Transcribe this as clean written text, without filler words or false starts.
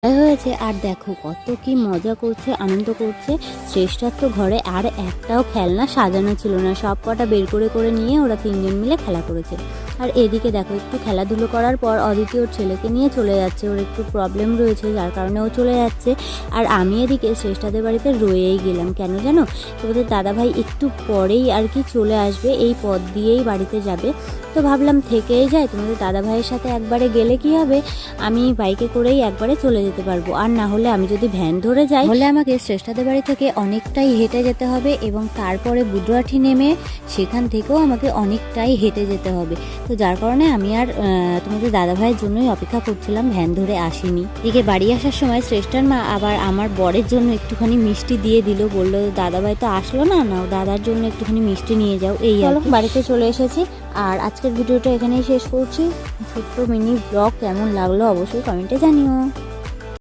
হয়েছে। আর দেখো কত কি মজা করছে, আনন্দ করছে। শ্রেষ্ঠার তো ঘরে আর একটাও খেলনা সাজানো ছিল না, সব কটা বের করে করে নিয়ে ওরা তিনজন মিলে খেলা করেছে। আর এদিকে দেখো একটু খেলাধুলো করার পর অদিতি ওর ছেলেকে নিয়ে চলে যাচ্ছে, ওর একটু প্রবলেম রয়েছে যার কারণে ও চলে যাচ্ছে। আর আমি এদিকে শ্রেষ্ঠাদের বাড়িতে রয়েই গেলাম, কেন জানো? তোমাদের দাদাভাই একটু পরেই আর কি চলে আসবে, এই পথ দিয়েই বাড়িতে যাবে। তো ভাবলাম থেকেই যায়, তোমাদের দাদাভাইয়ের সাথে একবারে গেলে কি হবে, আমি বাইকে করেই একবারে চলে যেতে পারবো। আর না হলে আমি যদি ভ্যান ধরে যাই হলে আমাকে শ্রেষ্ঠাদের বাড়ি থেকে অনেকটাই হেঁটে যেতে হবে, এবং তারপরে বুধরাঠি নেমে সেখান থেকেও আমাকে অনেকটাই হেঁটে যেতে হবে। তো যার কারণে আমি আর তোমাদের দাদাভাইয়ের জন্যই অপেক্ষা করছিলাম, ভ্যান ধরে আসিনি। এদিকে বাড়ি আসার সময় শ্রেষ্ঠার মা আবার আমার বরের জন্য একটুখানি মিষ্টি দিয়ে দিল, বললো দাদাভাই তো আসলো না, না দাদার জন্য একটুখানি মিষ্টি নিয়ে যাও। এই বাড়িতে চলে এসেছি। আর আজকের ভিডিওটা এখানেই শেষ করছি। ছোট্ট মিনি ব্লগ কেমন লাগলো অবশ্যই কমেন্টে জানিও।